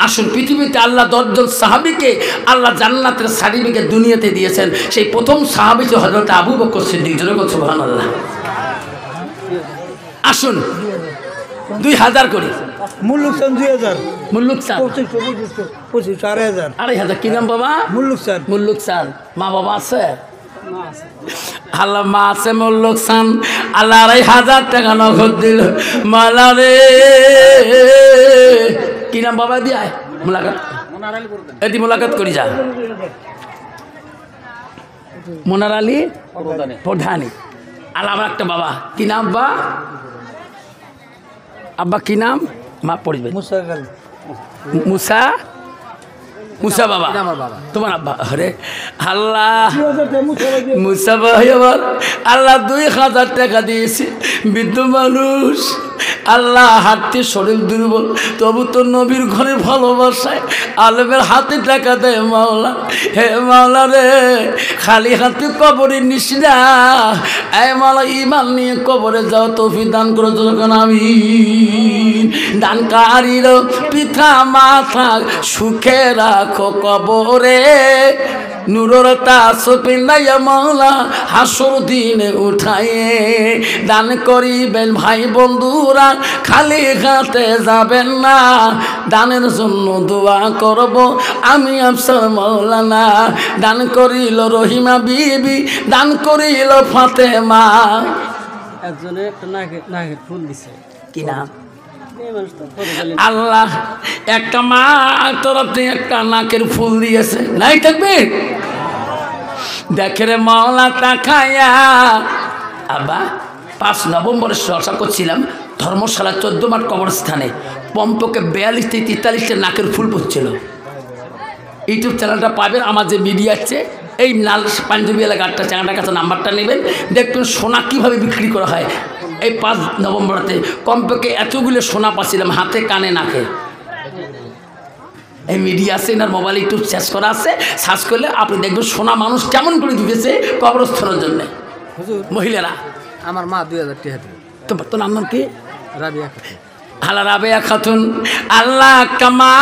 আসুন, পৃথিবীতে আল্লাহ 10 জন সাহাবীকে আল্লাহ জান্নাতের সার্টিফিকেট দুনিয়াতে দিয়েছেন। সেই প্রথম সাহাবী ছিল হযরত আবু বকর সিদ্দিক। জোরে বলুন সুবহানাল্লাহ। আসুন 2000 করি। মুল্লুক চান 2000, মুল্লুক চান 2500, 2500, 2500। কি নাম বাবা? মুল্লুক চান। মুল্লুক চান। মা বাবা আছে? আল্লাহ মা আছে। মুল্লুক চান আল্লাহ 2500 টাকা নগদ দিল। মালা রে, কি নাম বাবা? দিয়ে মুলাকাত, এদি মুলাকাত করি যা। মনার আলী প্রধানী। আর আমার একটা বাবা, কি নাম বা? আব্বা কি নাম? মা পড়বে। মুসা। মুসা বাবা তোমার আব্বা? আরে আল্লাহ, মুসা ভাই আমার আল্লাহ 2000 টাকা দিয়েছে। বৃদ্ধ মানুষ, আল্লাহ হাঁটতে শরীর দুর্বল, তবু তো নবীর ঘরে ভালোবাসায় আলেমের হাতে টাকা দেয়। মাওলা, হে মাওলা রে, খালি হাতে কবরে নিস না। এই মাওলা, ইমান নিয়ে কবরে যাও, তৌফিক দান করো যখন। আমি দানকারীর পিতা মাথা সুখে রাখো কবরে, নূরের তাজ পিন্দাইয়া মাওলা হাসর দিনে উঠায়ে। দান করিবেন ভাই বন্ধুরা, খালি হাতে যাবেন না। দানের জন্য দোয়া করব আমি আফসার মাওলানা। দান করিল রহিমা বিবি, দান করিল ফাতেমা। একজনে একটা নাকের ফুল দিছে। কি নাম? আল্লাহ একটা মা তরফে একটা নাকের ফুল দিয়েছে। নাই থাকবে দেখে রে মাওলা তাকায়া। আব্বা 5 নভেম্বরের চর্চা করছিলাম ধর্মশালা 14 মাঠ কবরস্থানে। পম্পকে 42 থেকে 43টা নাকের ফুল পড়ছিল। ইউটিউব চ্যানেলটা পাবেন, আমার যে মিডিয়া আছে, এই লাল পাঞ্জাবি এলাকাটা চ্যানেলটার কাছে নাম্বারটা নেবেন, দেখবেন সোনা কীভাবে বিক্রি করা হয়। এই 5 নভেম্বরতে কমপক্ষে এতগুলো সোনা পাচ্ছিলাম, হাতে কানে নাকে। এই মিডিয়া আছে, এনার মোবাইল ইউটিউব সার্চ করা আছে, সার্চ করলে আপনি দেখবেন সোনা মানুষ কেমন করে দিতেছে কবরস্থানের জন্য। মহিলারা আমার মা 2000 টাকা দিল। তোর নাম কি? রাবিয়া। হালা রাবেয়া খাতুন। আল্লাহ কামা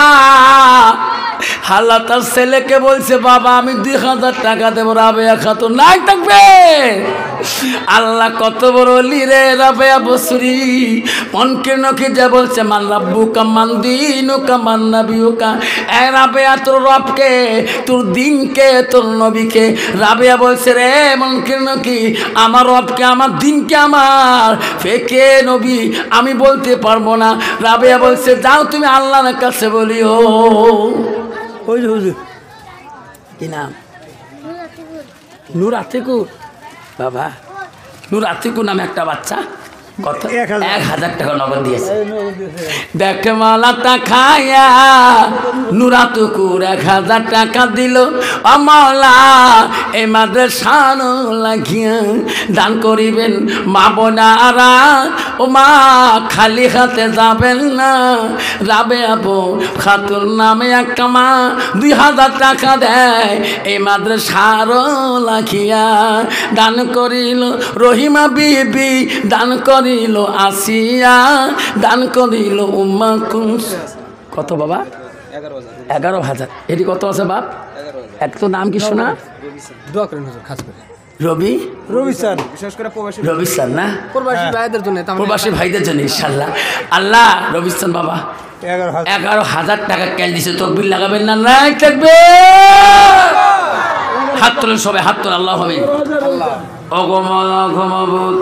হাল্লা তার ছেলেকে বলছে, বাবা আমি 2000 টাকা দেবো। রাবেয়া খাতুন নাই থাকবে। আল্লাহ কত বড় লিরে রাবেয়া বসরি মনকে নকে যা বলছে, মান রাব্বুকা মান দীনুকা মান নাবিয়ুকা। এ রাবেয়া, তোর রবকে, তোর দিনকে, তোর নবীকে। রাবেয়া বলছে, রে মনকে নকি, আমার রবকে, আমার দিনকে, আমার ফেকে নবী আমি বলতে পারবো না। রাবেয়া বলছে, যাও তুমি আল্লাহর কাছে বলিও। ওই যে হুজুর কি নাম? নূর আতিকু। বাবা নূর আতিকু নামে একটা বাচ্চা কত 1000 টাকা নগদ দিয়েছে। দেখে মালা তাকায়া নূর আতিকুর 1000 টাকা দিল। ও মাওলা, এই মাদ্রাসার লাগিয়া দান করিবেন মা বোনারা। ও মা, খালি হাতে যাবেন না। রাবেয়া খাতুন নামে একটা মা 2000 টাকা দেয় এই মাদ্রাসার লাগিয়া। দান করিল রহিমা বিবি, দান করিল আসিয়া, দান করিল উম্মা কুস। কত বাবা? 11,000। এটি কত আছে বাপ? এক তো নাম কি শোনা? দোয়া করেন হুজুর খাস করে। রবি স্যার, বিশেষ করে প্রবাসী রবি স্যার না, প্রবাসী ভাইদের জন্য, প্রবাসী ভাইদের জন্য ইনশাল্লাহ। আল্লাহ রবি স্যার বাবা 11,000 টাকা ক্যাশ দিছে। তকবীর লাগাবেন না? নাই থাকবে। হাত তোলেন সবাই, হাত তোলেন। আল্লাহ হবে অগমাবুদ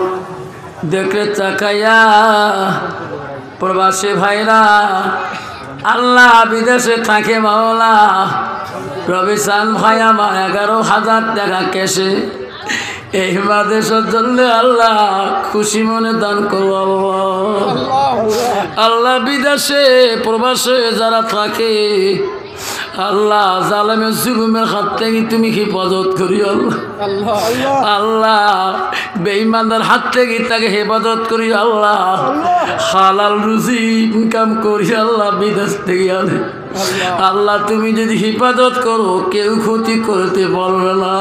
দেখে তাকাইয়া প্রবাসী ভাইরা, আল্লাহ বিদেশে থাকে মাওলা। রবিসান ভাই আমার 11,000 টাকা ক্যাশে এই মাদেশের জন্য আল্লাহ খুশি মনে দান করো। আল্লাহ বিদেশে প্রবাসে যারা থাকে আল্লাহ জালেমের জুলুমের হাত থেকে তুমি হেফাজত করি আল্লাহ। আল্লাহ বেঈমানদের হাত থেকে তাকে হেফাজত করি আল্লাহ। হালাল রুজি ইনকাম করি আল্লাহ, বিদেশ থেকে আনে আল্লাহ। তুমি যদি হেফাজত করো কেউ ক্ষতি করতে পারবে না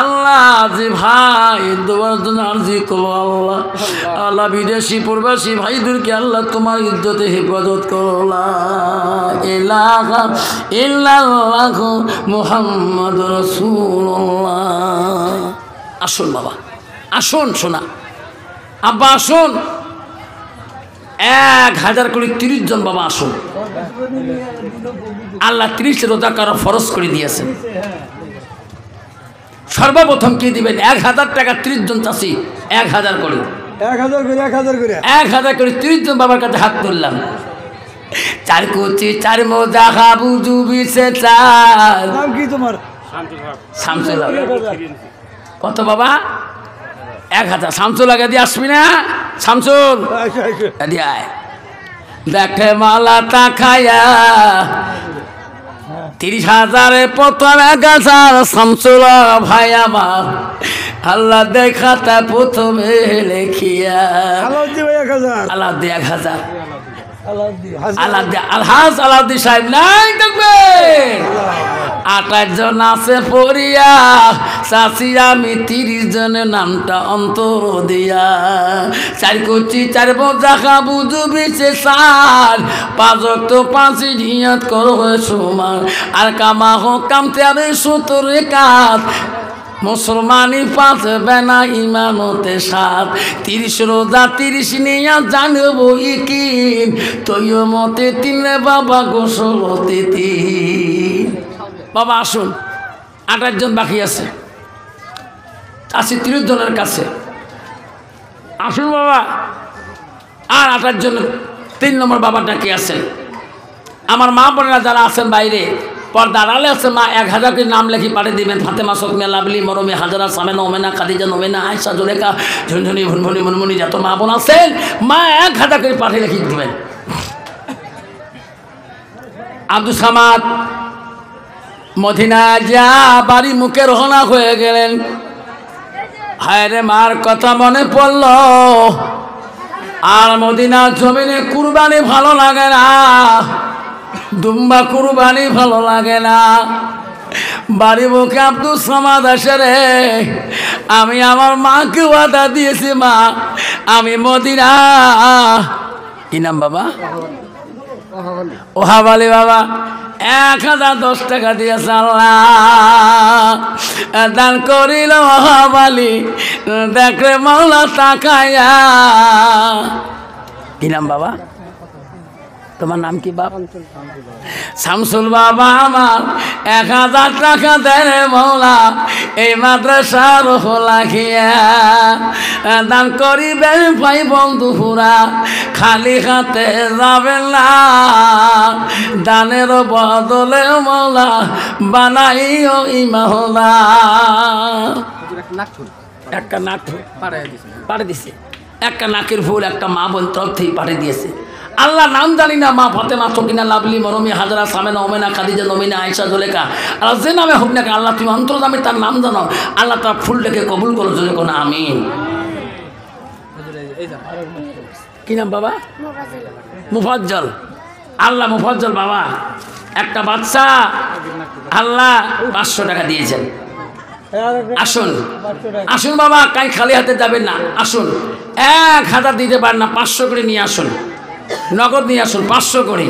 আল্লাহ। যে ভাই দোয়ার জন্য আরজি করো আল্লাহ। আল্লাহ বিদেশি প্রবাসী ভাইদেরকে আল্লাহ তোমার ইজ্জতে হেফাজত করো। লা ইলাহা ইল্লাল্লাহ মুহাম্মাদুর রাসূলুল্লাহ। আসুন বাবা, আসুন শোনা আব্বা, আসুন 1000 করে 30 জন বাবা আসুন। আল্লাহ 30 রোজা কারো ফরজ করে দিয়েছেন। সর্বপ্রথম কি দিবেন? 1000 টাকা 30 জন চাষি 1000 করে 1000 করে 30 জন বাবার কাছে হাত তুললাম। 4 কুচি 4 মোজা হাবু জুবিছে 4। নাম কি তোমার? শামসুল। কত বাবা? 1000। শামসুল আগে দিয়ে আসবি না? শামসুল দিয়ে আয়। দেখে মালা তাকায়া 30,000 প্রথম 1000 শামসুল ভাই আমার আল্লাহ দেখাতা প্রথমে লেখিয়া আলাউদ্দিন 1000 আলহাজ আলাউদ্দিন সাহেব নাই দেখবে 28 জন আছে পড়িয়া চাষি আমি 30 জনের নামটা অন্তর দিয়া 4 কুচি 4 বোঝা খাবু জুবিছে 4 5 ওয়াক্ত 5 নিয়ত করো সমান আর কামা হোক কামতে আরে 70 রাকাত মুসলমানি 5 বেনা ইমানতে 7 30 রোজা 30 নিয়া জানবো ইকিন তৈয় মতে 3 বাবা গোসলতে 3। বাবা আসুন 28 জন বাকি আছে, আছি 30 জনের কাছে। আসুন বাবা, আর 28 জন 3 নম্বর বাবাটা কে আছেন? আমার মা বোনেরা যারা আছেন বাইরে পর্দা আড়ালে আছে, মা 1000 করে নাম লেখি পাঠিয়ে দিবেন। ফাতেমা, সকমিয়া, লাভলি, মরমে, হাজারা, সামেনা, ওমেনা, খাদিজা, নোমেনা, আয়সা, জোলেখা, ঝুনঝুনি, ভুনভুনি, মুনমুনি, যত মা বোন আছেন মা 1000 করে পাঠিয়ে লিখে দিবেন। আব্দুল সামাদ মদিনা যা বাড়ি মুখে রওনা হয়ে গেলেন। হায় রে মার কথা মনে পড়ল, আর মদিনা জমিনে কুরবানি ভালো লাগে না, দুম্বা কুরবানি ভালো লাগে না। বাড়ি মুখে আব্দুল সামাদ আসে রে, আমি আমার মাকে ওয়াদা দিয়েছি, মা আমি মদিনা, কি নাম বাবা? ওহাবালি বাবা 1010 টাকা দিয়েছে আল্লাহ দান করিল ওহাবালি। দেখে মাওলা তাকায়া, কি নাম বাবা? তোমার নাম কি বাবা? শামসুল বাবা আমার 1000 টাকা দেয় রে মৌলা এই মাদ্রাসার লাগিয়া। দান করিবেন ভাই বন্ধুরা, খালি হাতে যাবেন না, দানের বদলে মৌলা বানাইও ইমাহলা। একটা নাক পাড়ে দিছে, একটা নাকের ফুল একটা মা বোন তরফ থেকে পাঠিয়ে দিয়েছে। আল্লাহ নাম জানি না, মা ফাতেমা, সকিনা, লাভলি, মরমি, হাজারা, সামেনা, ওমেনা, খাদিজা, নমিনা, আয়েশা, জুলেখা, আল্লাহ যে নামে হোক না আল্লাহ তুমি অন্তর্জামী তার নাম জানো, আল্লাহ তার ফুলটাকে কবুল করো, যদি কোনো আমিন। কি নাম বাবা? মুফাজ্জল। আল্লাহ মুফাজ্জল বাবা একটা বাচ্চা আল্লাহ 500 টাকা দিয়েছেন। আসুন আসুন বাবা, কাই খালি হাতে যাবেন না, আসুন 1000 দিতে পারেন না, 500 করে নিয়ে আসুন, নগদ নিয়ে আসুন 500 করে।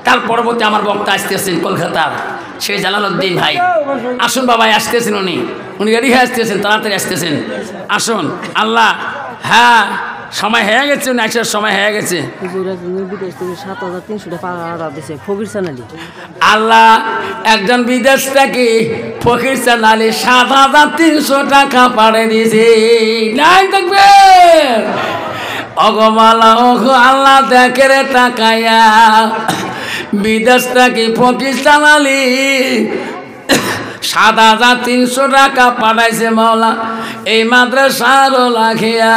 তার পরবর্তী আমার বক্তা আসতেছেন কলকাতার সেই জালালউদ্দিন ভাই, আসুন বাবা আসতেছেন, উনি গাড়ি হয়ে আসতেছেন, তাড়াতাড়ি আসতেছেন, আসুন। আল্লাহ হ্যাঁ সময় হয়ে গেছে, আসার সময় হয়ে গেছে। 7300 টাকা দিয়েছে ফকির চানালি। আল্লাহ একজন বিদেশ থেকে ফকির চানালি 7300 টাকা পাড়ে দিয়েছে। নাই দেখবে অগমালা ওগো আল্লাহ দেখে রে তাকায়া, বিদেশ থেকে ফকির চানালি 7300 টাকা পাঠাইছে মাওলা এই মাদ্রাসার লাগিয়া।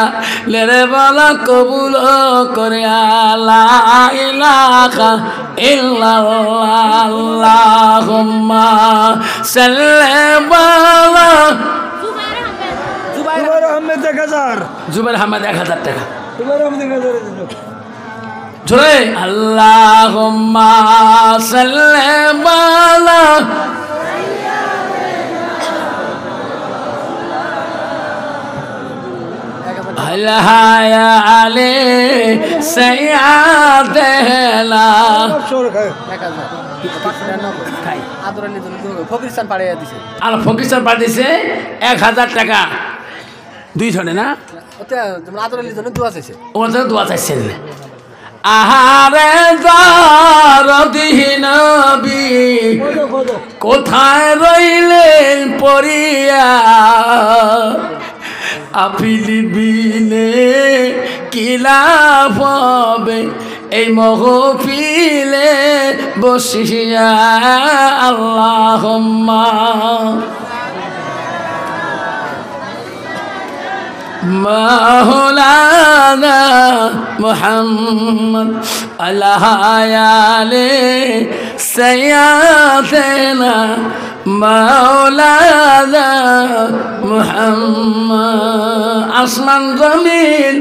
লেরে বলা কবুল করে লা ইলাহা ইল্লাল্লাহ আল্লাহুম্মা সাল্লি আলা জুবাইর আহমেদ 1000 জুবাইর আহমেদ 1000 টাকা জুবাইর আহমেদ 1000 দিল জোরে আল্লাহুম্মা সাল্লি আলা আল্লাহয়া আলে সাইয়াদেনা আর ফকিস্তান পাঠিয়ে দিছে 1000 টাকা 2 জনে না ওদের দোয়া চাইছেন আহারে নবী কোথায় রইলেন পরিয়া আপিলিবিনে কিলাফ হবে এই মহফিলে বসিয়া আল্লাহুম্মা مولانا محمد الهيالي سيادنا مولانا محمد আসমান জমিন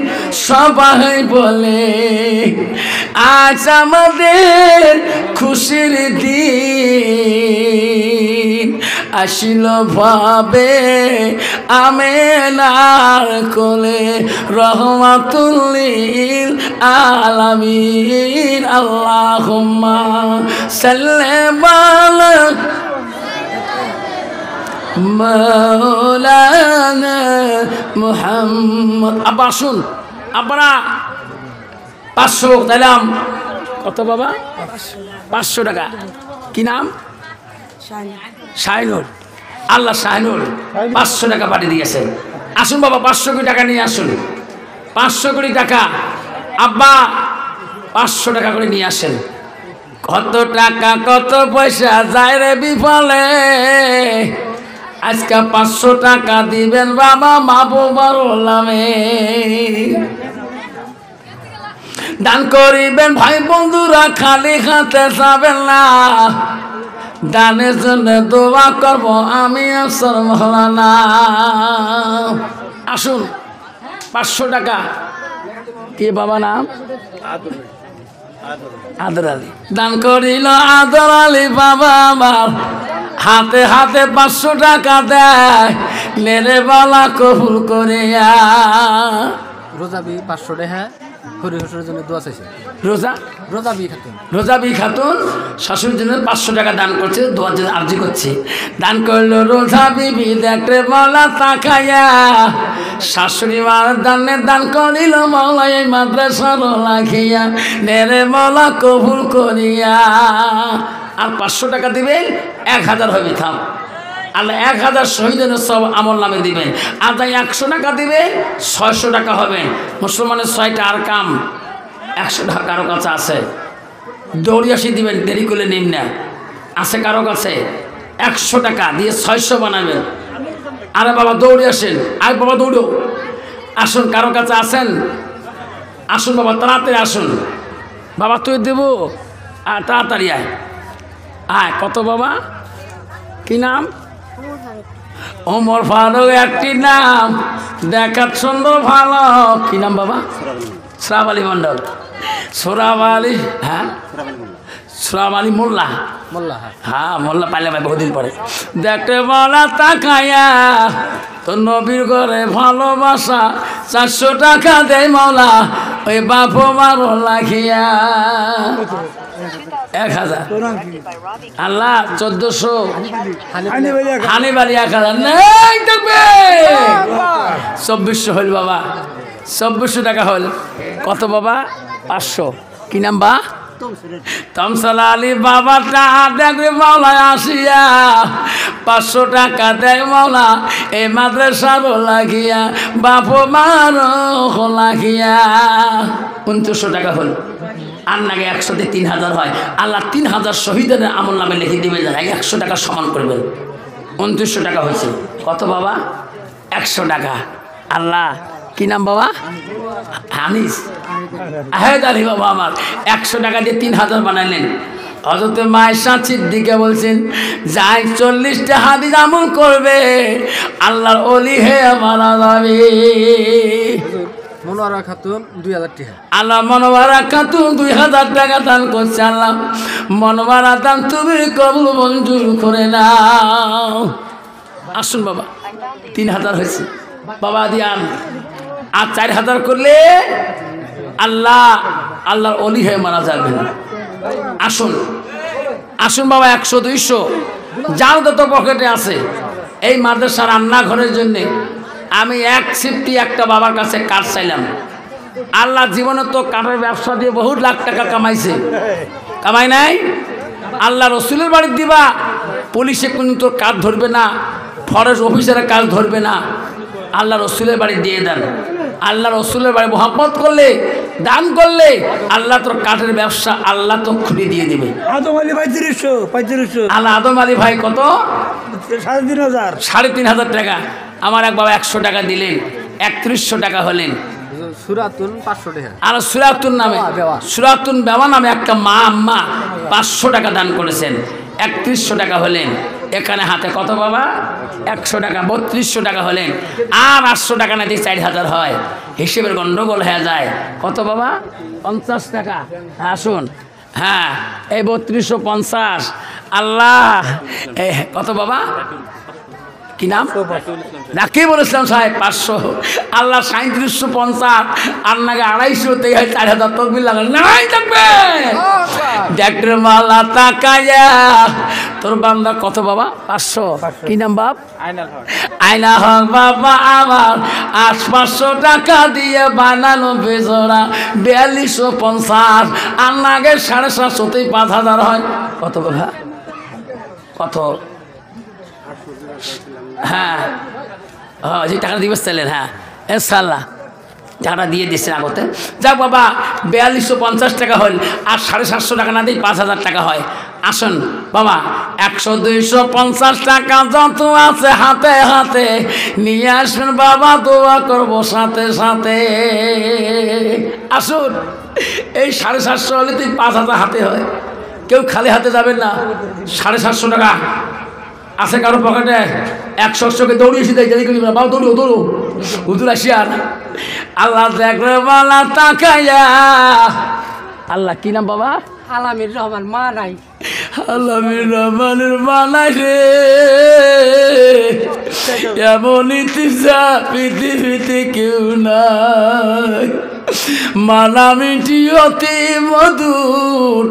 সবাই বলে আজ আমাদের খুশির দিন আসিল ভাবে আমেনার কোলে রহমাতুল্লিল আলামিন আল্লাহুম্মা সাল্লি আলা মাওলানা মুহাম্মদ। আবার শুন আপনারা 500 দিলাম। কত বাবা? 500 টাকা। কি নাম? শাহিনুর। আল্লাহ শাহিনুর 500 টাকা পাঠিয়ে দিয়েছেন। আসুন বাবা 500 কোটি টাকা নিয়ে আসুন। 500 কোটি টাকা আব্বা 500 টাকা করে নিয়ে আসেন। কত টাকা কত পয়সা যায় রে বিফলে, আজকে 500 টাকা দিবেন বাবা মাহবুবার নামে। দান করিবেন ভাই বন্ধুরা, খালি হাতে যাবেন না। দানের জন্য দোয়া করব আমি আসর মহলানা। আসুন 500 টাকা। কি বাবা নাম? আদর আলী। দান করিল আদর আলী বাবা আমার, হাতে হাতে 500 টাকা দেয়, মেরে বালা কবুল করিয়া। রোজাবি 500 টাকা হরিহরের জন্য দোয়া চাইছে। রোজাবি খাতুন শাশুড়ির জন্য 500 টাকা দান করছে, দোয়ার জন্য আর্জি করছে। দান করলো রোজা বিবি দেখতে মাওলা তাকাইয়া, শাশুড়ি মার দান করিল মাওলা এই মাদ্রাসার লাখিয়া, নেরে মাওলা কবুল করিয়া। আর 500 টাকা দিবেন 1000 হবে। থাম আল্লাহ 1000 শহীদের সব আমল নামে দিবেন। আর তাই 100 টাকা দিবেন 600 টাকা হবে। মুসলমানের 6টা আর কাম 100 টাকা কারো কাছে আছে, দৌড়ি আসি দিবেন, দেরি করলে নিন না। আছে কারো কাছে 100 টাকা দিয়ে 600 বানাবেন। আরে বাবা দৌড়ে আসেন, আয় বাবা দৌড়ো আসুন। কারো কাছে আসেন? আসুন বাবা তাড়াতাড়ি আসুন। বাবা তুই দেবো আর তাড়াতাড়ি আয়। আয় কত বাবা? কি নাম? ওমর ফারুক। একটি নাম দেখার সুন্দর ভালো। কি নাম বাবা? সোরাব আলী মন্ডল। সোরাব আলী, হ্যাঁ সোরাব আলী মোল্লা। হ্যাঁ মোল্লা পাইলে ভাই বহুদিন পরে। দেখতে বলা তাকাইয়া তো নবীর ঘরে ভালোবাসা 400 টাকা দেয় মাওলা ওই বাপ মারো লাখিয়া। 1000 আল্লাহ 1400 হানিবালি 1000 নেই দেখবে 2400 হল বাবা। 2400 টাকা হল। কত বাবা? 500। কি নাম বা? তমসাল আলী বাবাটা দেখবে মাওলা আসিয়া 500 টাকা দেয় মাওলা এই মাদ্রাসার লাগিয়া, বাপ মারো লাগিয়া। 2900 টাকা হল। আর নাকি 100 তে 3000 হয়। আল্লাহ 3000 শহীদের আমল নামে লিখে দিবে, 100 টাকা সমান করবেন। 2900 টাকা হয়েছে। কত বাবা? 100 টাকা। আল্লাহ কি নাম বাবা? হানিস আহেদ আলী বাবা আমার 100 টাকা দিয়ে 3000 বানালেন। হযরত মায়েশা সিদ্দিকা বলছেন যাই 40টা হাদিস আমল করবে আল্লাহর ওলি হে মারা যাবে। মনোয়ারা খাতুন 2000 টাকা। আল্লাহ মনোয়ারা খাতুন 2000 টাকা দান করছে। আল্লাহ মনোয়ারা দান তুমি কবুল মঞ্জুর করে নাও। আসুন বাবা 3000 হয়েছে বাবা দিয়ান আর 4000 করলে আল্লাহর ওলি হয়ে মারা যাবে না। আসুন আসুন বাবা 100 200 যার যত পকেটে আছে এই মাদ্রাসা রান্নাঘরের জন্যে আমি 1 সিফটি একটা বাবার কাছে কাঠ চাইলাম। আল্লাহ জীবনে তো কাঠের ব্যবসা দিয়ে বহু লাখ টাকা কামাইছে, কামাই নাই? আল্লাহ রসুলের বাড়ি দিবা, পুলিশে কিন্তু কাজ ধরবে না, ফরেস্ট অফিসারের কাজ ধরবে না। আল্লাহ রসুলের বাড়ি দিয়ে দেন। আল্লাহ রসুলের বাড়ি মোহাম্মত করলে দান করলে আল্লাহ তোর কাঠের ব্যবসা আল্লাহ তো খুলে দিয়ে দেবে। আদম আলী ভাই 3500 আল্লাহ আদম আলী ভাই কত? 3500 3500 টাকা। আমার এক বাবা 100 টাকা দিলেন, 3100 টাকা হলেন। সুরাতুন 500 টাকা। আর সুরাতুন নামে সুরাতুন বেওয়া নামে একটা মা আম্মা 500 টাকা দান করেছেন, 3100 টাকা হলেন। এখানে হাতে কত বাবা? 100 টাকা, 3200 টাকা হলেন। আর 800 টাকা না দিয়ে 4000 হয়, হিসেবের গন্ডগোল হয়ে যায়। কত বাবা? 50 টাকা। আসুন হ্যাঁ এই 3250। আল্লাহ কত বাবা? কি নাম? রাকিবুল ইসলাম সাহেব 500। আল্লাহ 3750 আর নাকি 250 তে 4000 তকবির লাগাল নাই থাকবে। ডাক্তার মালা তাকায়া তোর বান্দা কত বাবা? 500। কি নাম বাপ? আয়না হক বাবা আমার 500 টাকা দিয়ে বানানো বেজোড়া 4250 আর নাগে 750 তেই 5000 হয়। কত বাবা? কত? হ্যাঁ যে টাকা দিবে চাইলেন, হ্যাঁ ইনশাআল্লাহ টাকাটা দিয়ে দিচ্ছেন আগতে। যাক বাবা 4250 টাকা হল আর 750 টাকা না দিয়ে 5000 টাকা হয়। আসুন বাবা 100 250 টাকা যত আছে হাতে হাতে নিয়ে আসবেন বাবা, দোয়া করবো সাথে সাথে। আসুন এই 750 হলে তুই 5000 হাতে হয়, কেউ খালি হাতে যাবেন না। 750 টাকা আছে কারো পকেটে? 100 দৌড়িয়েছি দেখ বাবা, দৌড়ো দৌড়ো হুজুর আসিয়ার। আল্লাহ দেখলে বালা তাকাইয়া। আল্লাহ কি নাম বাবা? আলামির রহমান মা নাই। আলামির রহমানের মা নাই রে, এমন ইতিজা পৃথিবীতে কেউ নাই। মানামিটি অতি মধুর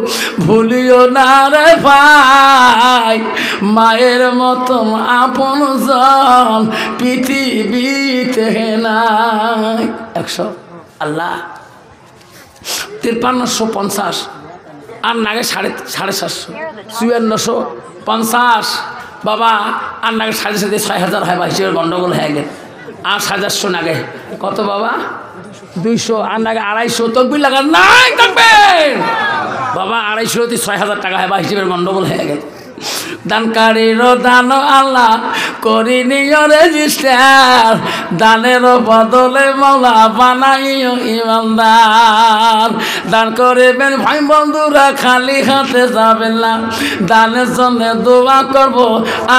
ভুলিও না রে ভাই, মায়ের মতন আপন জন পৃথিবীতে নাই। 100 আল্লাহ 5350 আর নাগে 750 5450 বাবা আর নাগে 750 6000 হয় বা হিসেবে গন্ডগোল হয়ে গেল। আর 750 নাগে কত বাবা? 200 আর নাগে 250 তকবির লাগা নাই থাকবে বাবা। 250 6000 টাকা হয় বা হিসেবের গন্ডগোল হয়ে গেল। দানকারীর দান আল্লাহ করিনি রেজিস্টার, দানের বদলে মৌলা বানাইও ইমানদার। দান করিবেন ভাই বন্ধুরা, খালি হাতে যাবেন না, দানের জন্য দোয়া করব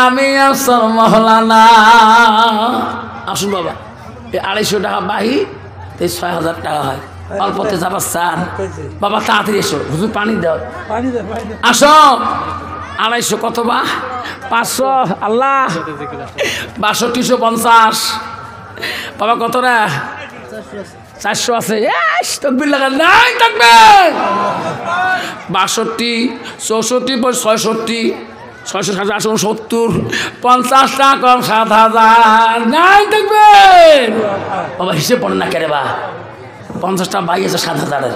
আমি আসল মহলানা। আসুন বাবা এই 250 টাকা বাহি 6000 টাকা হয়। অল্পতে যাবার চান বাবা, তাড়াতাড়ি এসো হুজুর পানি দাও। আসো 250 কত বা? 500 আল্লাহ 6250 বাবা কত রে? 400 আছে। তকবির লাগা নাই থাকবে। 62 64 66 660 70 50 টাকা কম 7000 নাই থাকবে বাবা। হিসেব পড়ে না কেরে বা 50টা বাই আছে 7000-এর।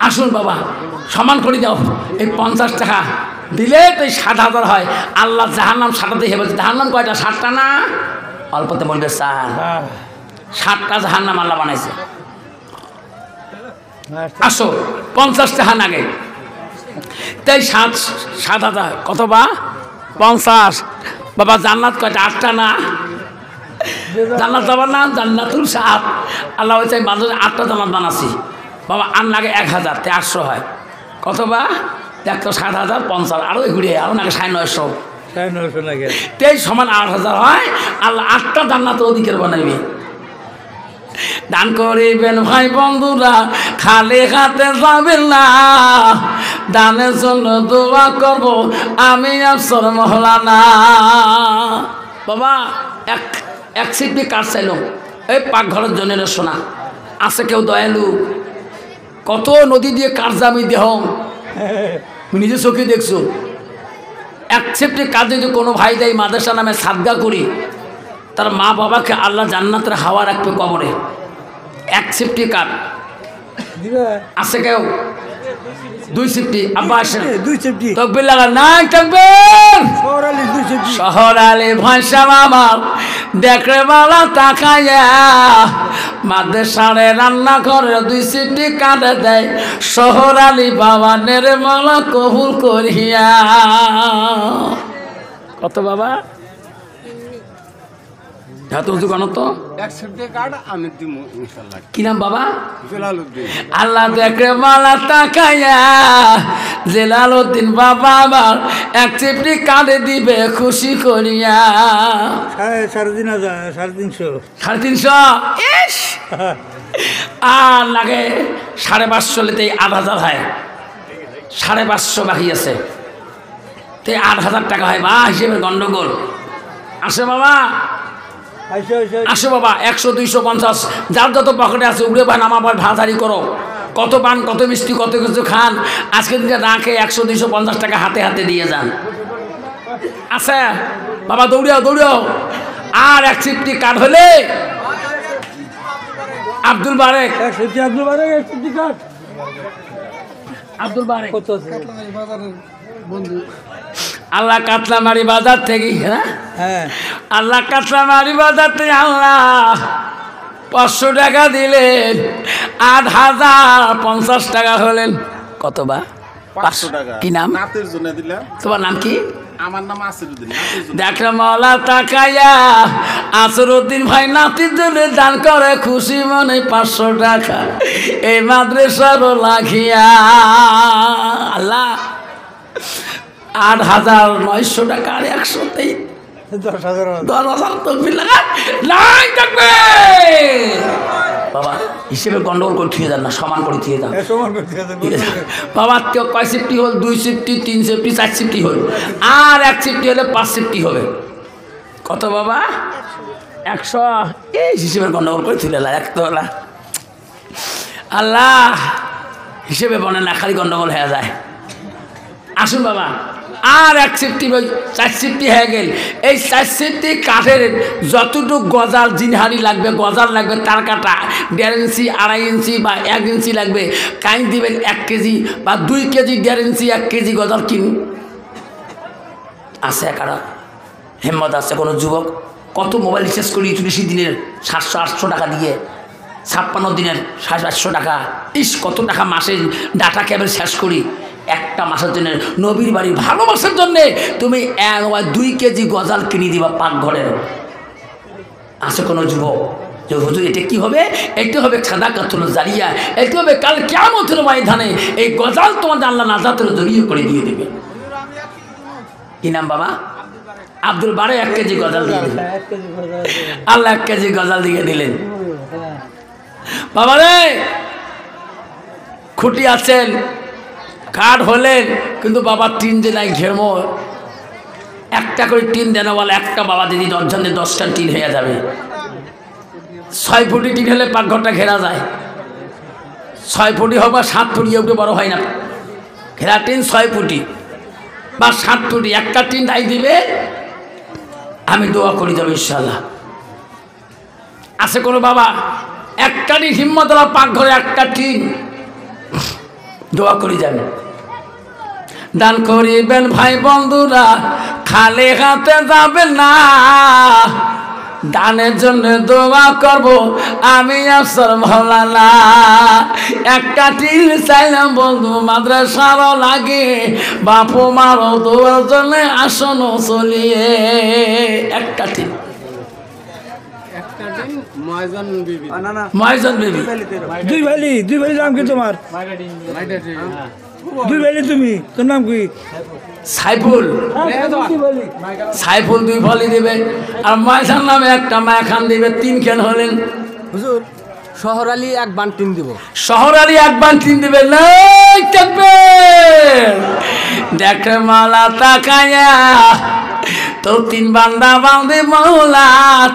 আসুন বাবা সমান করে দাও, এই 50 টাকা দিলে তো 7000 হয়। আল্লাহ জাহান্নাম 7টা দিয়ে বলছে, জাহান্নাম কয়টা? 7টা না? অল্পতে বলবে 7টা জাহান্নাম আল্লাহ বানাইছে। আসো 50 টাকা নাগে তাই 7,000 কত বা? 50 বাবা। জান্নাত কয়টা? 8টা না? জান্নাত যাবার নাম জান্নাতুল সাত। আল্লাহ হয়েছে মাদ্রাসা 8টা জান্নাত বানাচ্ছি বাবা, আর লাগে 1000, 800 হয় কত বা 107,050, আরও ঘুরে আরও নাকি 950, 900 লাগে, 23 সমান 8,000 হয়। আল্লাহ 8টা জান্নাত অধিকার বানাইবে। দান করিবেন ভাই বন্ধুরা, খালি হাতে যাবেন না, দানের জন্য দোয়া করব আমি আফসর মহলানা। বাবা এক সিপি কাঠ চাইল এই পাকঘরের জন্য শোনা আছে কেউ দয়ালু? কত নদী দিয়ে কাঠ জামি দেহ নিজে চোখে দেখছো। এক সিপটি কাজ যদি কোনো ভাই দেয় মাদ্রাসা নামে সাদগা করি, তার মা বাবাকে আল্লাহ জান্নাতের হাওয়া রাখবে কবরে। এক সিফটি কাঠ আছে কেউ? 2 সিফটি। আব্বা আসেন 2 সিফটি তকবির লাগা নাই তকবির। শহর আলী 2 সিফটি, শহর আলী ভাষা বাবা দেখে বালা তাকাইয়া মাদ্রাসারে রান্না করে 2 সিফটি কাটে দেয় শহর আলী বাবা নেরে মালা কবুল করিয়া। কত বাবা এত উঁচু কেন তো? কি নাম বাবা? আল্লাহ দেখে মালা তাকাইয়া জেলালউদ্দিন বাবা আবার 1 সিফটি কাটে দিবে খুশি করিয়া। 350, 350 ইস আর লাগে 550 লেতেই 8,000 হয়, 550 বাকি আছে, তে 8,000 টাকা হয় বা হিসেবে গন্ডগোল। আসে বাবা আসো বাবা, 100, 250 যার যত পকেটে আছে উড়ে পান আমার ভাড়াধারি করো, কত পান কত মিষ্টি কত কিছু খান, আজকে দিনে না খেয়ে 100, 250 টাকা হাতে হাতে দিয়ে যান। আচ্ছা বাবা দৌড়িয়াও দৌড়িয়াও। আর 1 সিফটি কাঠ হলে আব্দুল বারেক, 1 সিফটি আব্দুল বারেক, 1 সিফটি কাঠ আব্দুল বারেক কত আছে? বন্ধু আল্লাহ কাতলামারি বাজার থেকে, হ্যাঁ আল্লাহ কাতলামারি বাজার থেকে আল্লাহ 500 টাকা দিলেন, 8,050 টাকা হলেন। কত বা? 500 টাকা। কি নাম? নাতের জন্য দিলাম। তোমার নাম কি? আমার নাম আসিরউদ্দিন। দেখো মাওলা তাকাইয়া আসিরউদ্দিন ভাই নাতির জন্য দান করে খুশি মনে 500 টাকা এই মাদ্রাসার লাগিয়া। আল্লাহ 8,900 টাকা আর 100তেই 10,000 তকবির লাগা নাই থাকবে বাবা। হিসেবে গন্ডগোল করে থুয়ে যান না, সমান করে থুয়ে যান বাবা। কেউ কয় সিফটি হল? 2 সিফটি, 3 সিফটি, 4 সিফটি হল, আর 1 সিফটি হলে 5 সিফটি হবে। কত বাবা? 100। এই হিসেবে গন্ডগোল করে থুলে একতলা। আল্লাহ হিসেবে বনে না, খালি গন্ডগোল হয়ে যায়। আসুন বাবা, আর 1 সিফটি 4 সিফটি হয়ে গেল। এই 4 সিফটি কাঠের যতটুকু গজাল জিনহারি লাগবে, গজাল লাগবে তার কাটা 1.5 ইঞ্চি, 2.5 ইঞ্চি বা 1 ইঞ্চি লাগবে। কাইন দিবেন 1 কেজি বা 2 কেজি, 1.5 ইঞ্চি 1 কেজি গজাল কিন। আছে কারা হেম্মত আছে কোনো যুবক? কত মোবাইল রিচার্জ করি 30 দিনের 700-800 টাকা দিয়ে, 56 দিনের 800 টাকা। ইস কত টাকা মাসে ডাটা কেবল শেষ করি। একটা মাসের জন্য নবীর বাড়ি ভালোবাসার জন্যে তুমি 2 কেজি গজাল কিনে দিবা পাকঘরের। আছে কোনো যুবক যে হুজুর এটা কি হবে? এটা হবে সাদাকাতুল জারিয়া, এটা হবে কাল কিয়ামতের ময়দানে এই গজাল তোমাদের আল্লাহ নাজাতের জড়িয়ে করে দিয়ে দেবে। কি নাম বাবা? আব্দুল বারে 1 কেজি গজাল দিয়ে দিলেন। আল্লাহ 1 কেজি গজাল দিয়ে দিলেন। বাবা রে খুঁটি আছেন, কাঠ হলেন, কিন্তু বাবা টিন যে নাই ঘেমো, একটা করে টিন দেন বলে একটা বাবা দিদি 10 জনে 10টা টিন হয়ে যাবে। 6 ফুটি টিন হলে পাকঘরটা ঘেরা যায়। 6 ফুটি হোক বা 7 ফুটি একটু বড় হয় না, ঘেরা টিন 6 ফুটি বা 7 ফুটি একটা টিন দাই দিবে। আমি দোয়া করি যাবো ইনশাল্লাহ। আছে কোনো বাবা একটা টিন হিম্মত পাকঘরে একটা টিন দোয়া করি যান। দান করিবেন ভাই বন্ধুরা, খালি হাতে যাবেন না, দানের জন্য দোয়া করব আমি আফসর মওলানা। একটা টিন চাইলাম বন্ধু মাদ্রাসারও লাগে, বাপু মারও দোয়ার জন্য আসন চলিয়ে। একটা টিন ময়জন বিবি। দুই ভাই নাম কি তোমার? দুই ভাই তুমি, তোর নাম কি? সাইফুল। সাইফুল 2 ফলি দিবে, আর ময়জন নামে একটা মায়াখান দিবে, 3 কেন হলেন? হুজুর শহর আলী 1 বান 3 দিব। শহর আলী 1 বান 3 দিবে। নাই তাকবীর। দেখে মালা তাকায়া তো 3 বান্দা বাঁধে মৌলা,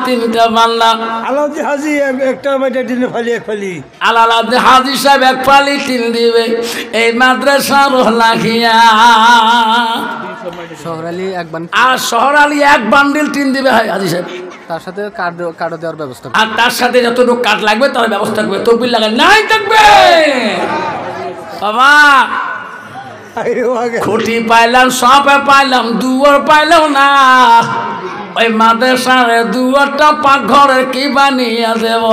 3টা বান্দা। আলাউদ্দিন হাজি একটা বাইটা দিনে ফালি এক ফালি। আলাউদ্দিন হাজি সাহেব 1 ফালি 3 দিবে এই মাদ্রাসার লাগিয়া। শহর আলী 1 বান, আর শহর আলী 1 বান্ডিল 3 দিবে হাজি সাহেব। তার সাথে কার্ড দেওয়ার ব্যবস্থা। আর তার সাথে যতটুকু কাঠ লাগবে তার ব্যবস্থা করবে। তকবির লাগায় নাই থাকবে বাবা। খুঁটি পাইলাম, সবে পাইলাম, দুয়ার পাইলাম না। ওই মাদ্রাসার দুয়ারটা পাকঘরের কি বানিয়ে দেব?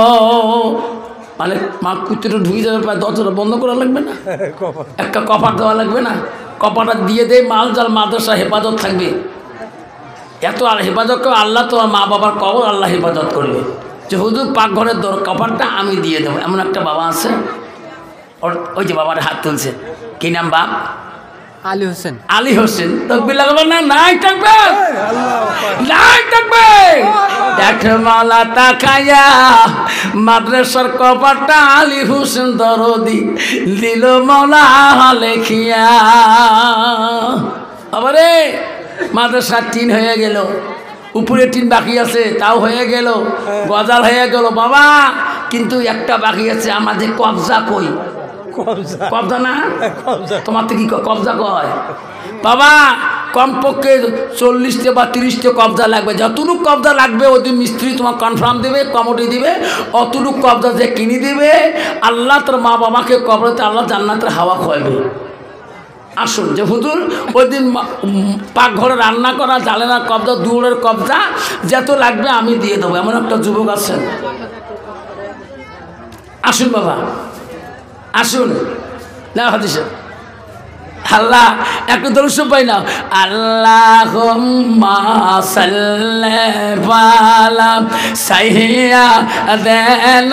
মানে মা কুতিটা ঢুকে যাবে, প্রায় দরজাটা বন্ধ করা লাগবে না? একটা কপাট দেওয়া লাগবে না? কপাটা দিয়ে দেয়, মাল জাল মাদ্রাসা হেফাজত থাকবে। এত আর হেফাজত করে আল্লাহ, তো মা বাবার কবর আল্লাহ হেফাজত করবে। যে হুজুর পাকঘরের কপাটটা আমি দিয়ে দেবো, এমন একটা বাবা আছে। ওই যে বাবার হাত তুলছে, কি নাম বাপ? আলী হোসেন। আলী হোসেন। তকবির লাগাবো না? নাই থাকবে, নাই থাকবে। দেখে মালা তাকায়া মাদ্রাসার কপাটটা আলী হোসেন দরদি দিল মালা লেখিয়া। আবারে মাদ্রাসা 3 হয়ে গেল, উপরে 3 বাকি আছে, তাও হয়ে গেল, গজাল হয়ে গেল বাবা। কিন্তু একটা বাকি আছে, আমাদের কবজা কই? কবজা না? তোমার তো কি কবজা কয় বাবা? কমপক্ষে 40টা বা 30টা কবজা লাগবে। যতটুকু কবজা লাগবে ওই মিস্ত্রি তোমার কনফার্ম দেবে, কমিটি দিবে। অতটুকু কবজা যে কিনে দিবে, আল্লাহ তোর মা বাবাকে কবরতে আল্লাহ জান্নাতের হাওয়া খাওয়াবে। আসুন যে হুজুর ওই দিন পাকঘরে রান্না করা জালেনার কবজা, দুয়ারের কবজা যত লাগবে আমি দিয়ে দেবো। এমন একটা যুবক আছেন। আসুন বাবা, আসুন না হাদিস। আল্লাহ একটু দর্শন পাই না। আল্লাহুম্মা সাল্লি আলা সাইয়্যিদিনা